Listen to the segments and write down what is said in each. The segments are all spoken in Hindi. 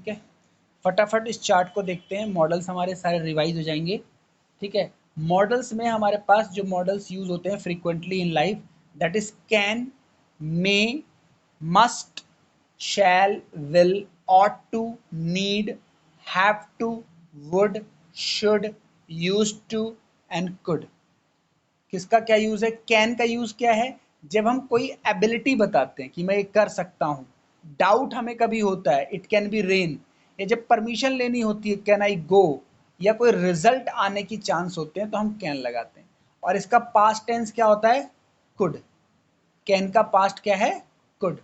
ठीक है, फटाफट इस चार्ट को देखते हैं, मॉडल्स हमारे सारे रिवाइज हो जाएंगे। ठीक है, मॉडल्स में हमारे पास जो मॉडल्स यूज होते हैं frequently in life, that is can, may, must, shall, will, ought to, need, have to, would, should, used to and could। किसका क्या यूज है? कैन का यूज क्या है? जब हम कोई एबिलिटी बताते हैं कि मैं ये कर सकता हूं। डाउट हमें कभी होता है, इट कैन बी रेन, या जब परमिशन लेनी होती है, कैन आई गो, या कोई रिजल्ट आने की चांस होते हैं तो हम कैन लगाते हैं। और इसका पास्ट टेंस क्या होता है? कुड। कैन का पास्ट क्या है? कुड।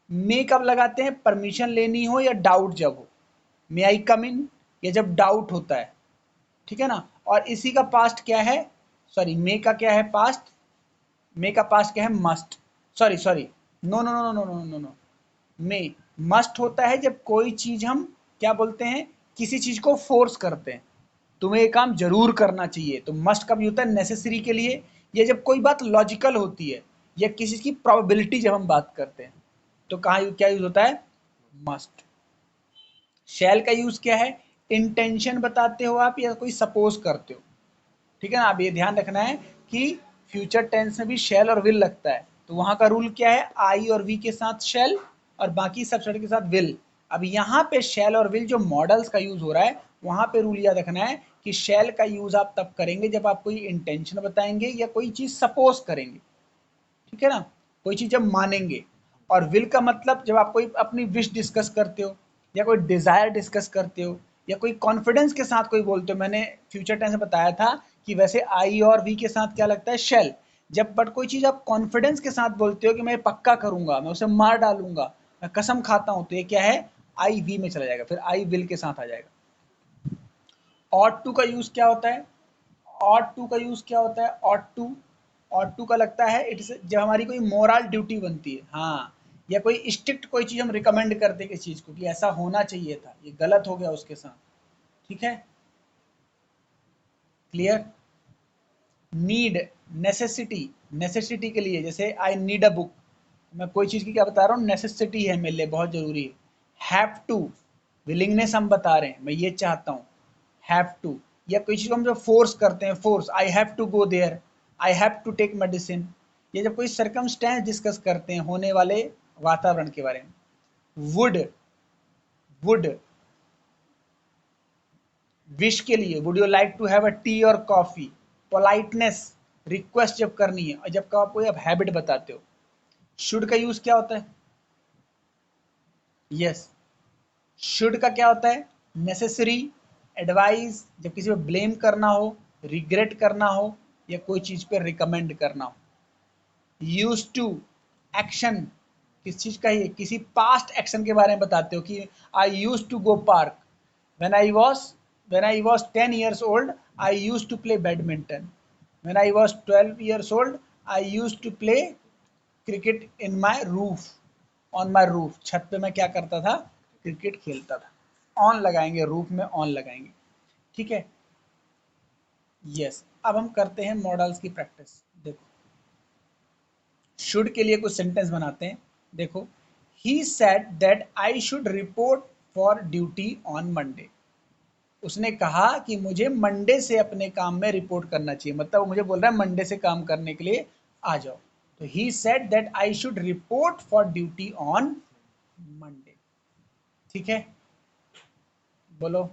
मे कब लगाते हैं? परमिशन लेनी हो या डाउट जब हो, मे आई कम इन, या जब डाउट होता है। ठीक है ना। और इसी का पास्ट क्या है? सॉरी, मे का क्या है पास्ट? मे का पास्ट क्या है? Must. Sorry sorry, no no no no no no no, may must होता है जब कोई चीज हम क्या बोलते हैं, किसी चीज को फोर्स करते हैं, तुम्हें ये काम जरूर करना चाहिए, तो मस्ट कब होता है? नेसेसरी के लिए, या जब कोई बात लॉजिकल होती है, या किसी की प्रोबेबिलिटी जब हम बात करते हैं, तो कहाँ क्या यूज होता है? मस्ट। शैल का यूज क्या है? इंटेंशन बताते हो आप या कोई सपोज करते हो। ठीक है ना। अब ये ध्यान रखना है कि फ्यूचर टेंस में भी शैल और विल लगता है, तो वहां का रूल क्या है? आई और वी के साथ शैल और बाकी सब शब्द के साथ विल। अब यहाँ पे शैल और विल जो मॉडल्स का यूज हो रहा है, वहां पे रूल याद रखना है कि शैल का यूज आप तब करेंगे जब आप कोई इंटेंशन बताएंगे या कोई चीज सपोज करेंगे। ठीक है ना, कोई चीज जब मानेंगे। और विल का मतलब जब आप कोई अपनी विश डिस्कस करते हो, या कोई डिजायर डिस्कस करते हो, या कोई कॉन्फिडेंस के साथ कोई बोलते हो। मैंने फ्यूचर टेंस में बताया था कि वैसे आई और वी के साथ क्या लगता है? शेल। जब बट कोई चीज आप कॉन्फिडेंस के साथ बोलते हो कि मैं पक्का करूंगा, मैं उसे मार डालूंगा, मैं कसम खाता हूं, तो ये क्या है? आई वी में चला जाएगा, फिर आई विल के साथ आ जाएगा। ऑट टू का यूज क्या होता है? ऑट टू का यूज क्या होता है? ऑट टू का लगता है इट्स, जब हमारी कोई मोरल ड्यूटी बनती है, हाँ, या कोई स्ट्रिक्ट कोई चीज हम रिकमेंड करते हैं किसी चीज को कि ऐसा होना चाहिए था, ये गलत हो गया उसके साथ। ठीक है, क्लियर। नीड, नेसेसिटी, नेसेसिटी के लिए, जैसे आई नीड अ बुक, मैं कोई चीज की क्या बता रहा हूँ? नेसेसिटी है मेरे लिए, बहुत जरूरी है। हैव टू, विलिंगनेस हम बता रहे हैं, मैं ये चाहता हूँ, हैव टू। या कोई चीज को हम जब फोर्स करते हैं, force, I have to go there, I have to take medicine. ये जब कोई सर्कमस्टेंस डिस्कस करते हैं होने वाले वातावरण के बारे में। वुड, वुड विश के लिए, would you like to have a tea और कॉफी। पोलाइटनेस, रिक्वेस्ट जब करनी है, और जब आप कोई हैबिट बताते हो। शुड का यूज क्या होता है? यस, शुड का क्या होता है? नेसेसरी, एडवाइस, जब किसी को ब्लेम करना हो, रिग्रेट करना हो, या कोई चीज पे रिकमेंड करना हो। यूज टू, एक्शन, किस चीज का? ही किसी पास्ट एक्शन के बारे में बताते हो कि I use to go park, when I was when I was 10 years old I use to play badminton, when I was 12 years old I use to play cricket in my roof, on my roof, छत पे मैं क्या करता था? क्रिकेट खेलता था। ऑन लगाएंगे, रूफ में ऑन लगाएंगे। ठीक है, यस। अब हम करते हैं मॉडल्स की प्रैक्टिस। देखो, शुड के लिए कुछ सेंटेंस बनाते हैं। देखो, ही said that I should report for duty on Monday. उसने कहा कि मुझे मंडे से अपने काम में रिपोर्ट करना चाहिए, मतलब वो मुझे बोल रहा है मंडे से काम करने के लिए आ जाओ। तो ही said that I should report for duty on Monday. ठीक है, बोलो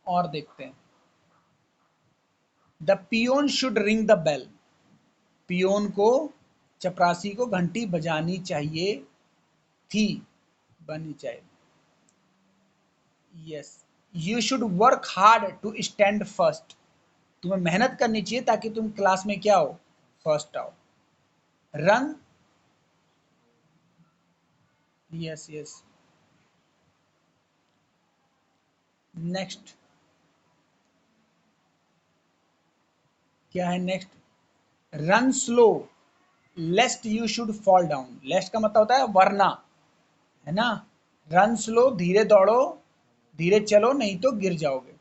और देखते हैं। The peon should ring the bell, peon को, चपरासी को घंटी बजानी चाहिए थी, बनी चाहिए। Yes, you should work hard to stand first, तुम्हें मेहनत करनी चाहिए ताकि तुम क्लास में क्या हो? फर्स्ट आओ। Run, yes yes. नेक्स्ट क्या है? Next, run slow lest you should fall down. Lest का मतलब होता है वरना, है ना। रन स्लो, धीरे दौड़ो, धीरे चलो, नहीं तो गिर जाओगे।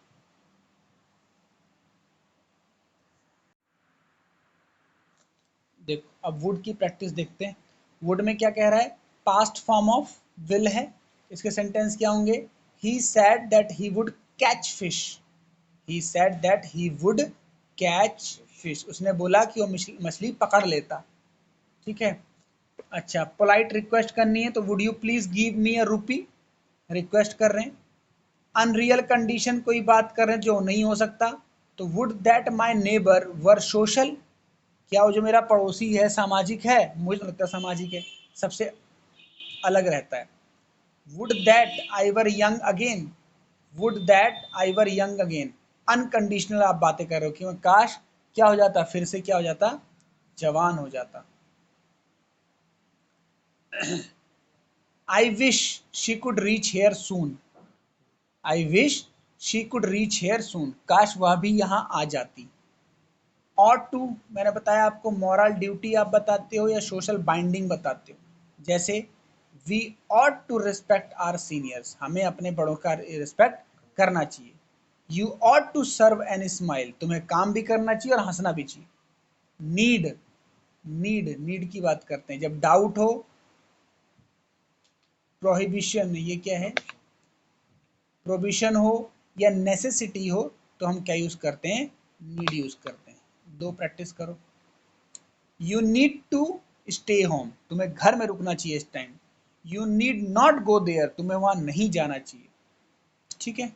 देखो, अब वुड की प्रैक्टिस देखते हैं। वुड में क्या कह रहा है? पास्ट फॉर्म ऑफ विल है, इसके सेंटेंस क्या होंगे? ही said that he would catch fish, he said that he would catch fish, उसने बोला कि वो मछली पकड़ लेता। ठीक है। अच्छा, पोलाइट रिक्वेस्ट करनी है तो would you please give me a rupee, request कर रहे हैं। अनरियल कंडीशन कोई बात कर रहे हैं जो नहीं हो सकता, तो would that my neighbour were social, क्या वो जो मेरा पड़ोसी है सामाजिक है? मुझे तो लगता है सामाजिक है, सबसे अलग रहता है। Would that I were young again, would that I were young again, unconditional आप बातें कर रहे हो कि मैं काश क्या हो जाता, फिर से क्या हो जाता, जवान हो जाता। I wish she could reach here soon, I wish she could reach here soon, काश वह भी यहाँ आ जाती। ऑट टू, मैंने बताया आपको मॉरल ड्यूटी आप बताते हो या सोशल बाइंडिंग बताते हो। जैसे we ought to respect our seniors, हमें अपने बड़ों का रिस्पेक्ट करना चाहिए। You ought to serve an smile, तुम्हें काम भी करना चाहिए और हंसना भी चाहिए। नीड, नीड की बात करते हैं जब डाउट हो। प्रोहिबिशन, ये क्या है? प्रोविशन हो या नेसेसिटी हो तो हम क्या यूज करते हैं? नीड यूज करते हैं। दो प्रैक्टिस करो। You need to stay home, तुम्हें घर में रुकना चाहिए इस time. You need not go there, तुम्हें वहां नहीं जाना चाहिए। ठीक है,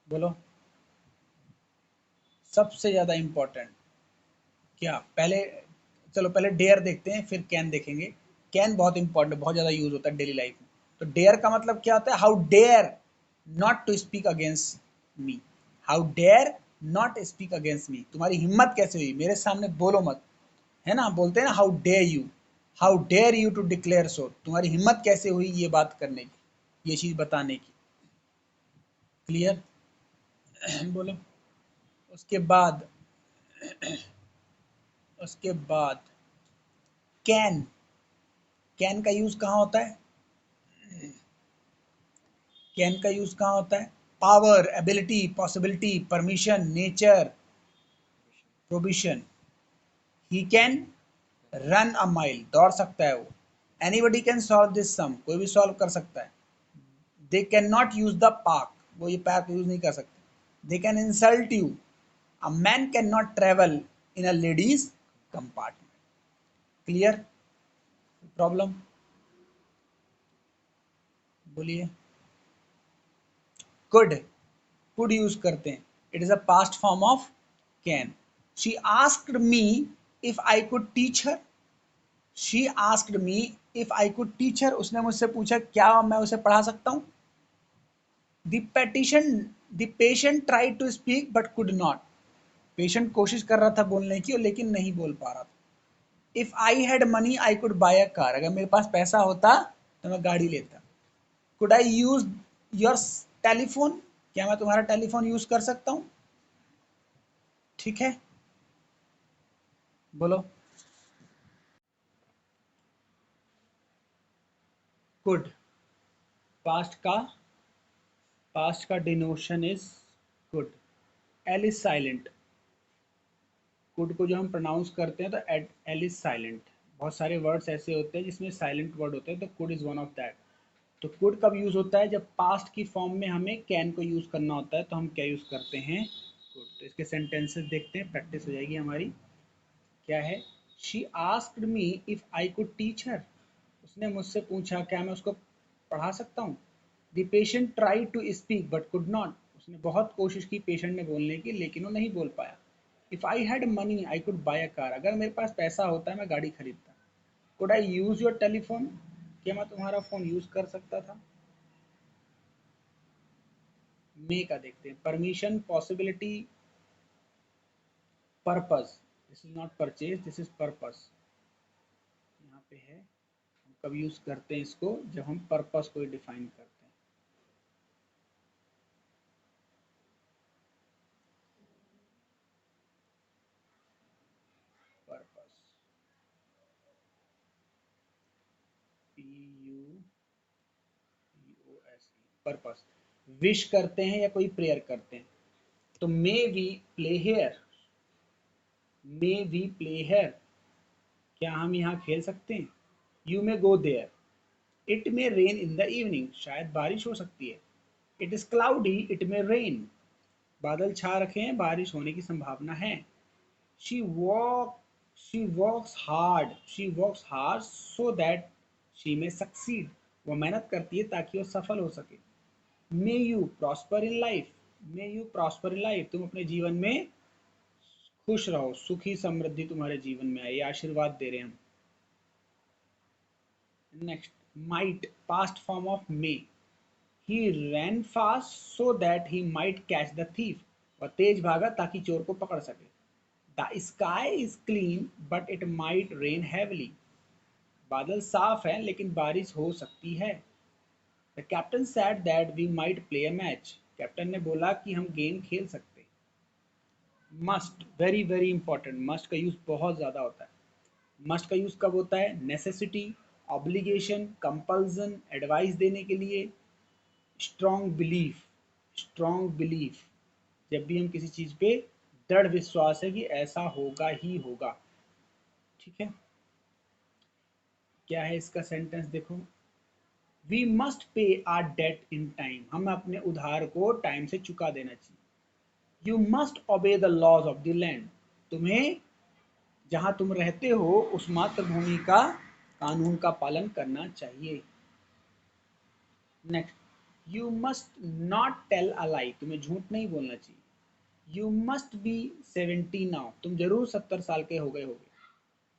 बोलो। सबसे ज्यादा इंपॉर्टेंट क्या? पहले चलो पहले डेयर देखते हैं फिर कैन देखेंगे। कैन बहुत इंपॉर्टेंट, बहुत ज्यादा यूज होता है डेली लाइफ में। तो डेयर का मतलब क्या होता है? How dare not to speak against me, how dare not speak against me, तुम्हारी हिम्मत कैसे हुई मेरे सामने बोलो मत, है ना? बोलते हैं ना how dare you, how dare you to declare so, तुम्हारी हिम्मत कैसे हुई ये बात करने की, ये चीज बताने की। क्लियर? बोलो। उसके बाद, उसके बाद कैन, कैन का यूज कहाँ होता है? कैन का यूज कहाँ होता है? Power, ability, possibility, permission, nature, provision. He can run a mile, दौड़ सकता है वो। एनीबडी कैन सॉल्व दिस सम, कोई भी सॉल्व कर सकता है। They can not use the park, वो ये पार्क यूज नहीं कर सकते। They can insult you, a man can not travel in a ladies compartment. Clear? Problem? बोलिए। कुड, कुड यूज करते हैं, it is a past form of can. She asked me if I could teach her, she asked me if I could teach her, उसने मुझसे पूछा क्या मैं उसे पढ़ा सकता हूँ। The petition, the patient try to speak but could not, patient कोशिश कर रहा था बोलने की लेकिन नहीं बोल पा रहा था। If I had money I could bye a car, अगर मेरे पास पैसा होता तो मैं गाड़ी लेता। Could I use your telephone, क्या मैं तुम्हारा टेलीफोन यूज कर सकता हूँ? ठीक है, बोलो। कुड, पास्ट का, पास्ट का denotation is could. L is silent, could को जो हम प्रोनाउंस करते हैं तो एल इज साइलेंट। बहुत सारे वर्ड्स ऐसे होते हैं जिसमें साइलेंट वर्ड होते हैं, तो could is one of that. तो कुड कब यूज होता है? जब पास्ट की फॉर्म में हमें कैन को यूज करना होता है तो हम क्या यूज करते हैं? कुड। तो इसके सेंटेंसेस देखते हैं, प्रैक्टिस हो जाएगी हमारी। क्या है? She asked me if I could teach her, उसने मुझसे पूछा क्या मैं उसको पढ़ा सकता हूँ। The patient try to speak but could not, उसने बहुत कोशिश की पेशेंट ने बोलने की लेकिन वो नहीं बोल पाया। If I had money I could bye a car, अगर मेरे पास पैसा होता है मैं गाड़ी खरीदता। Could I use your telephone, क्या मैं तुम्हारा फोन यूज कर सकता था। मे का देखते हैं। Permission, possibility, purpose, this is not purchase, this is purpose. यहाँ पे है, हम कब यूज करते हैं इसको? जब हम पर्पस को डिफाइन करते हैं। Purpose, P U P O S E, purpose. Wish करते हैं या कोई प्रेयर करते हैं, तो may we play here, may we play here, क्या हम यहाँ खेल सकते हैं। You may go there, it may rain in the evening, शायद बारिश हो सकती है। It is cloudy, it may rain, बादल छा रखे हैं, बारिश होने की संभावना है। She walk she works hard so that she may succeed, वो मेहनत करती है ताकि वो सफल हो सके। May you prosper in life, may you prosper in life, तुम अपने जीवन में खुश रहो, सुखी समृद्धि तुम्हारे जीवन में आए, ये आशीर्वाद दे रहे हैं हम। Next, might, past form of may. He ran fast so that he might catch the thief, वह तेज भागा ताकि चोर को पकड़ सके। The sky is clean but it might rain heavily, बादल साफ है लेकिन बारिश हो सकती है। The captain said that we might play a match, captain ने बोला कि हम गेम खेल सकते। Must, very very important, must का यूज बहुत ज्यादा होता है। मस्ट का यूज कब होता है? नेसेसिटी, ऑब्लिगेशन, कंपल्सन, एडवाइस देने के लिए, स्ट्रॉन्ग बिलीफ। स्ट्रॉन्ग बिलीफ, जब भी हम किसी चीज पे दृढ़ विश्वास है कि ऐसा होगा ही होगा। ठीक है, क्या है इसका सेंटेंस देखो। We must pay our debt in time, हमें अपने उधार को टाइम से चुका देना चाहिए। You must obey the laws of the land, तुम्हें जहां तुम रहते हो उस मातृभूमि का कानून का पालन करना चाहिए। Next, you must not tell a lie, तुम्हें झूठ नहीं बोलना चाहिए। यू मस्ट बी 70 नाउ, तुम जरूर 70 साल के हो गए होगे।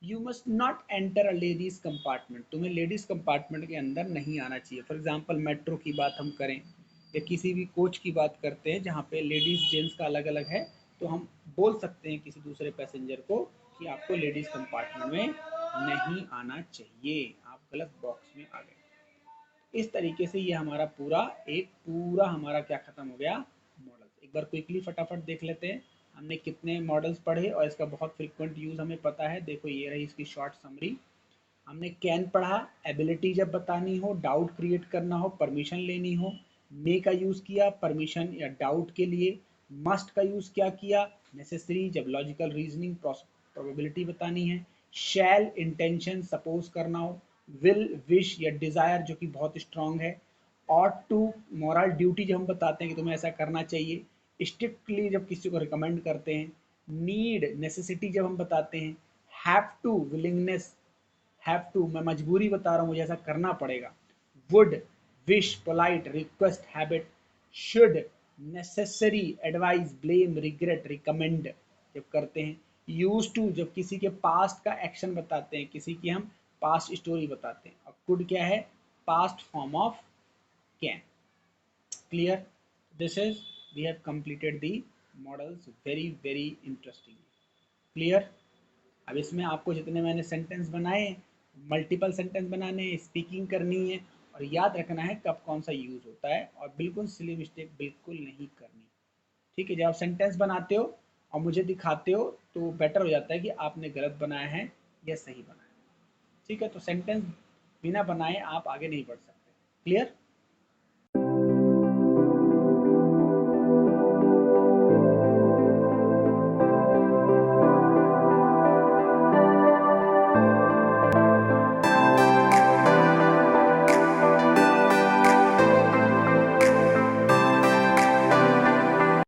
You must not enter a ladies compartment, तुम्हें लेडीज कंपार्टमेंट के अंदर नहीं आना चाहिए। फॉर एग्जाम्पल मेट्रो की बात हम करें या किसी भी कोच की बात करते हैं जहाँ पे लेडीज जेंट्स का अलग अलग है, तो हम बोल सकते हैं किसी दूसरे पैसेंजर को कि आपको लेडीज कंपार्टमेंट में नहीं आना चाहिए, आप गलत बॉक्स में आ गए। इस तरीके से ये हमारा पूरा हमारा क्या खत्म हो गया, मॉडल्स। एक बार क्विकली फटाफट देख लेते हैं हमने कितने मॉडल्स पढ़े और इसका बहुत फ्रिक्वेंट यूज हमें पता है। देखो ये रही इसकी शॉर्ट समरी। हमने कैन पढ़ा, एबिलिटी जब बतानी हो, डाउट क्रिएट करना हो, परमिशन लेनी हो। मे का यूज किया परमिशन या डाउट के लिए। मस्ट का यूज क्या किया, नेसेसरी, जब लॉजिकल रीजनिंग प्रोबेबिलिटी बतानी है। शैल, इंटेंशन, सपोज करना हो। विल, विश या डिजायर जो कि बहुत स्ट्रांग है। ऑट टू, मॉरल ड्यूटी जब हम बताते हैं कि तुम्हें ऐसा करना चाहिए। स्ट्रिक्टली जब किसी को रिकमेंड करते हैं। नीड, नेसेसिटी जब हम बताते हैं। Have to, willingness, have to मैं मजबूरी बता रहा हूँ मुझे ऐसा करना पड़ेगा। Would, wish, polite, request, habit. Should, necessary, advice, blame, regret, recommend जब करते हैं। यूज टू, जब किसी के पास्ट का एक्शन बताते हैं, किसी की हम पास्ट स्टोरी बताते हैं। और कुड क्या है, past form of can. Clear, this is, we have completed the models very very interesting. Clear. अब इसमें आपको जितने मैंने सेंटेंस बनाए, मल्टीपल सेंटेंस बनाने, स्पीकिंग करनी है और याद रखना है कब कौन सा यूज होता है, और बिल्कुल सिली मिस्टेक बिल्कुल नहीं करनी। ठीक है, जब आप सेंटेंस बनाते हो और मुझे दिखाते हो तो बेटर हो जाता है कि आपने गलत बनाया है या सही बनाया है। ठीक है, तो सेंटेंस बिना बनाए आप आगे नहीं बढ़ सकते। क्लियर।